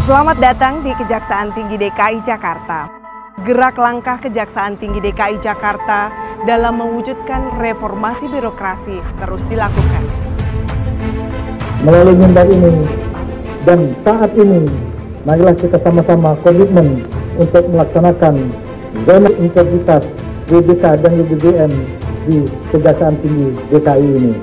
Selamat datang di Kejaksaan Tinggi DKI Jakarta. Gerak langkah Kejaksaan Tinggi DKI Jakarta dalam mewujudkan reformasi birokrasi terus dilakukan. Melalui mimbar ini dan saat ini, marilah kita sama-sama komitmen untuk melaksanakan zona integritas WBK dan WBBM di Kejaksaan Tinggi DKI ini.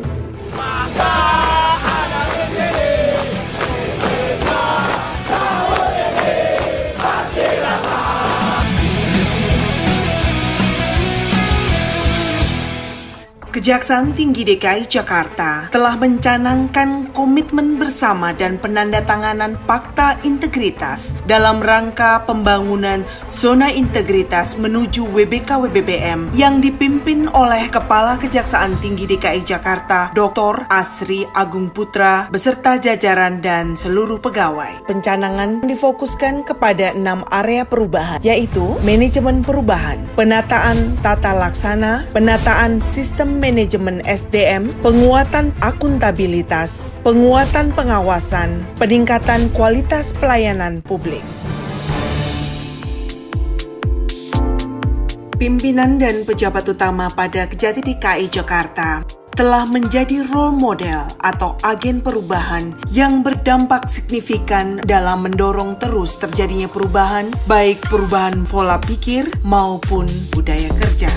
Kejaksaan Tinggi DKI Jakarta telah mencanangkan komitmen bersama dan penandatanganan Fakta Integritas dalam rangka pembangunan zona integritas menuju WBK-WBBM yang dipimpin oleh Kepala Kejaksaan Tinggi DKI Jakarta, Dr. Asri Agung Putra, beserta jajaran dan seluruh pegawai. Pencanangan difokuskan kepada 6 area perubahan, yaitu manajemen perubahan, penataan tata laksana, penataan sistem manajemen SDM, penguatan akuntabilitas, penguatan pengawasan, peningkatan kualitas pelayanan publik. Pimpinan dan pejabat utama pada Kejati DKI Jakarta telah menjadi role model atau agen perubahan yang berdampak signifikan dalam mendorong terus terjadinya perubahan, baik perubahan pola pikir maupun budaya kerja.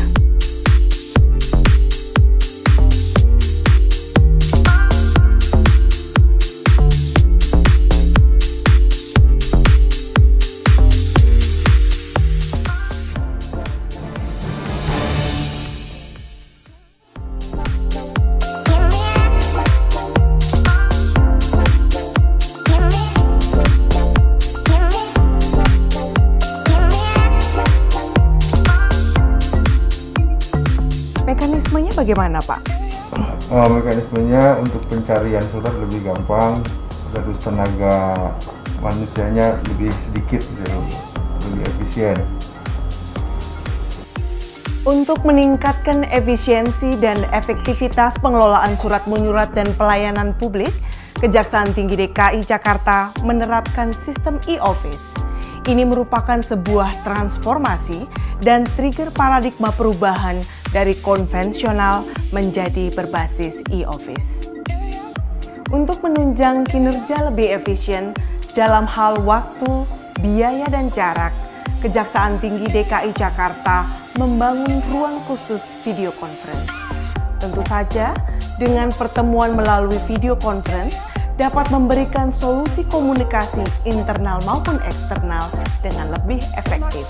Mekanismenya bagaimana, Pak? Mekanismenya untuk pencarian surat lebih gampang, terus tenaga manusianya lebih sedikit, lebih efisien. Untuk meningkatkan efisiensi dan efektivitas pengelolaan surat menyurat dan pelayanan publik, Kejaksaan Tinggi DKI Jakarta menerapkan sistem e-office. Ini merupakan sebuah transformasi dan trigger paradigma perubahan dari konvensional menjadi berbasis e-office. Untuk menunjang kinerja lebih efisien dalam hal waktu, biaya, dan jarak, Kejaksaan Tinggi DKI Jakarta membangun ruang khusus video conference. Tentu saja, dengan pertemuan melalui video conference dapat memberikan solusi komunikasi internal maupun eksternal dengan lebih efektif.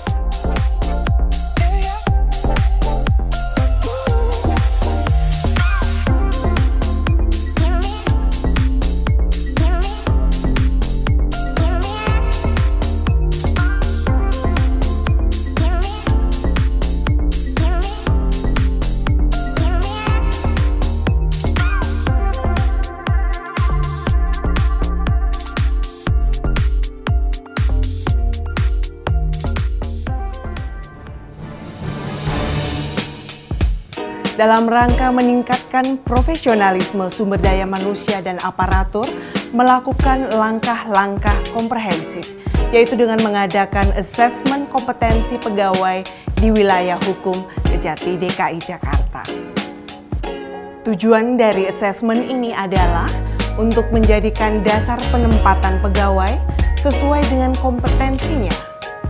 Dalam rangka meningkatkan profesionalisme sumber daya manusia dan aparatur, melakukan langkah-langkah komprehensif, yaitu dengan mengadakan asesmen kompetensi pegawai di wilayah hukum Kejati DKI Jakarta. Tujuan dari asesmen ini adalah untuk menjadikan dasar penempatan pegawai sesuai dengan kompetensinya,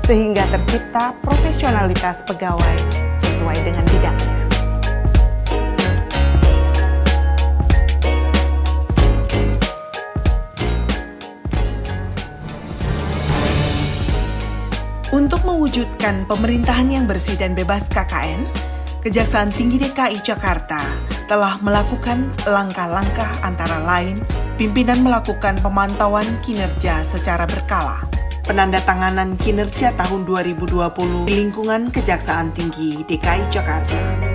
sehingga tercipta profesionalitas pegawai sesuai dengan bidangnya. Untuk mewujudkan pemerintahan yang bersih dan bebas KKN, Kejaksaan Tinggi DKI Jakarta telah melakukan langkah-langkah antara lain, pimpinan melakukan pemantauan kinerja secara berkala, penandatanganan kinerja tahun 2020 di lingkungan Kejaksaan Tinggi DKI Jakarta.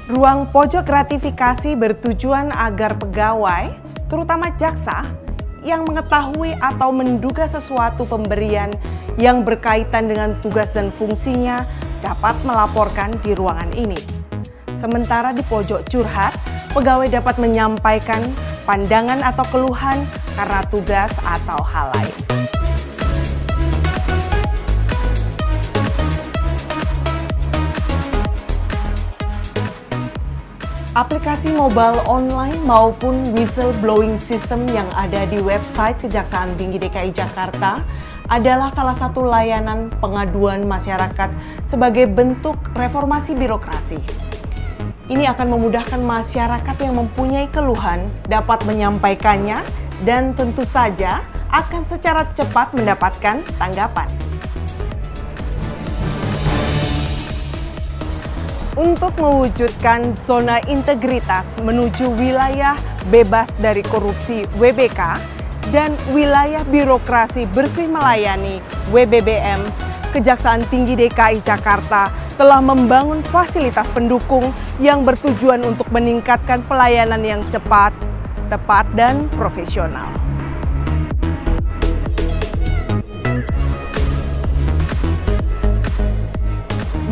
Ruang pojok gratifikasi bertujuan agar pegawai, terutama jaksa, yang mengetahui atau menduga sesuatu pemberian yang berkaitan dengan tugas dan fungsinya dapat melaporkan di ruangan ini. Sementara di pojok curhat, pegawai dapat menyampaikan pandangan atau keluhan karena tugas atau hal lain. Aplikasi mobile online maupun whistleblowing system yang ada di website Kejaksaan Tinggi DKI Jakarta adalah salah satu layanan pengaduan masyarakat sebagai bentuk reformasi birokrasi. Ini akan memudahkan masyarakat yang mempunyai keluhan dapat menyampaikannya dan tentu saja akan secara cepat mendapatkan tanggapan. Untuk mewujudkan zona integritas menuju wilayah bebas dari korupsi WBK dan wilayah birokrasi bersih melayani WBBM, Kejaksaan Tinggi DKI Jakarta telah membangun fasilitas pendukung yang bertujuan untuk meningkatkan pelayanan yang cepat, tepat, dan profesional.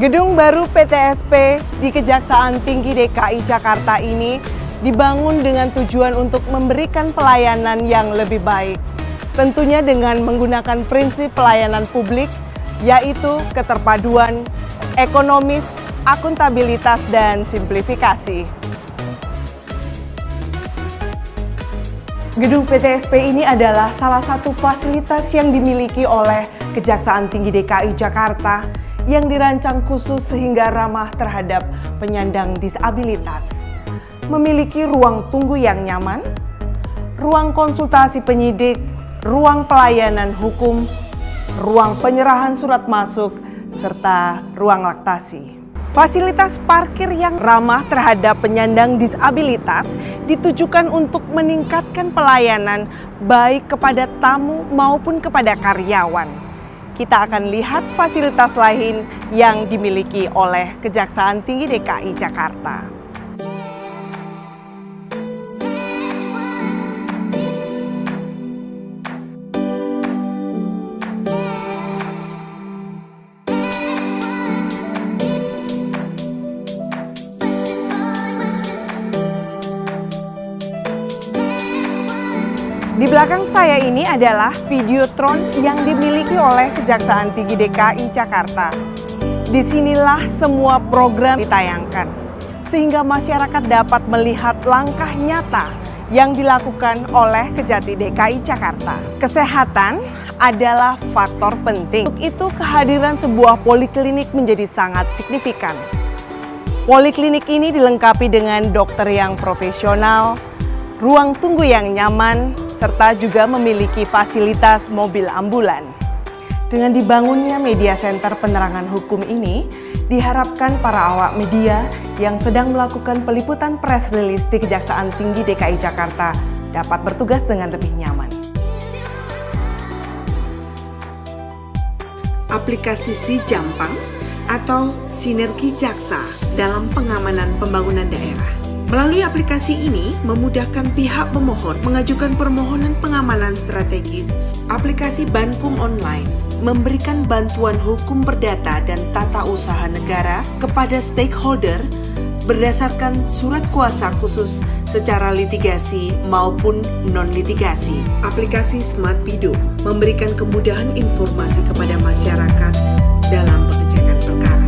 Gedung baru PTSP di Kejaksaan Tinggi DKI Jakarta ini dibangun dengan tujuan untuk memberikan pelayanan yang lebih baik. Tentunya dengan menggunakan prinsip pelayanan publik, yaitu keterpaduan, ekonomis, akuntabilitas, dan simplifikasi. Gedung PTSP ini adalah salah satu fasilitas yang dimiliki oleh Kejaksaan Tinggi DKI Jakarta yang dirancang khusus sehingga ramah terhadap penyandang disabilitas. Memiliki ruang tunggu yang nyaman, ruang konsultasi penyidik, ruang pelayanan hukum, ruang penyerahan surat masuk, serta ruang laktasi. Fasilitas parkir yang ramah terhadap penyandang disabilitas ditujukan untuk meningkatkan pelayanan baik kepada tamu maupun kepada karyawan. Kita akan lihat fasilitas lain yang dimiliki oleh Kejaksaan Tinggi DKI Jakarta. Di belakang saya ini adalah Videotron yang dimiliki oleh Kejaksaan Tinggi DKI Jakarta. Disinilah semua program ditayangkan, sehingga masyarakat dapat melihat langkah nyata yang dilakukan oleh Kejati DKI Jakarta. Kesehatan adalah faktor penting. Untuk itu, kehadiran sebuah poliklinik menjadi sangat signifikan. Poliklinik ini dilengkapi dengan dokter yang profesional, ruang tunggu yang nyaman, serta juga memiliki fasilitas mobil ambulan. Dengan dibangunnya media center penerangan hukum ini, diharapkan para awak media yang sedang melakukan peliputan press release di Kejaksaan Tinggi DKI Jakarta dapat bertugas dengan lebih nyaman. Aplikasi SiJampang atau Sinergi Jaksa dalam pengamanan pembangunan daerah. Melalui aplikasi ini, memudahkan pihak pemohon mengajukan permohonan pengamanan strategis. Aplikasi Bankum Online memberikan bantuan hukum perdata dan tata usaha negara kepada stakeholder berdasarkan surat kuasa khusus secara litigasi maupun non-litigasi. Aplikasi Smart Pido memberikan kemudahan informasi kepada masyarakat dalam pengejakan perkara.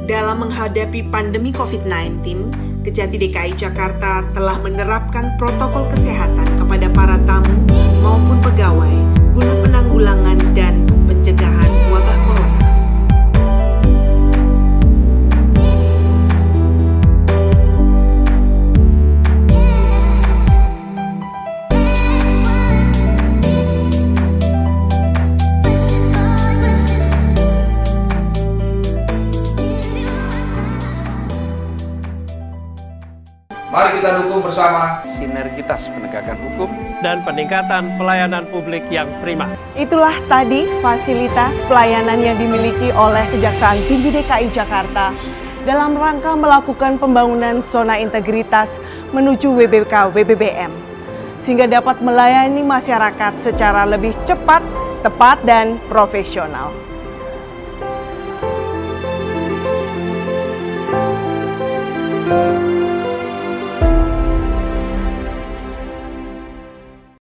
Dalam menghadapi pandemi COVID-19, Kejati DKI Jakarta telah menerapkan protokol kesehatan kepada para tamu maupun pegawai guna penanggulangan dan pencegahan wabah corona. Mari kita dukung bersama sinergitas penegakan hukum dan peningkatan pelayanan publik yang prima. Itulah tadi fasilitas pelayanan yang dimiliki oleh Kejaksaan Tinggi DKI Jakarta dalam rangka melakukan pembangunan zona integritas menuju WBK WBBM, sehingga dapat melayani masyarakat secara lebih cepat, tepat, dan profesional.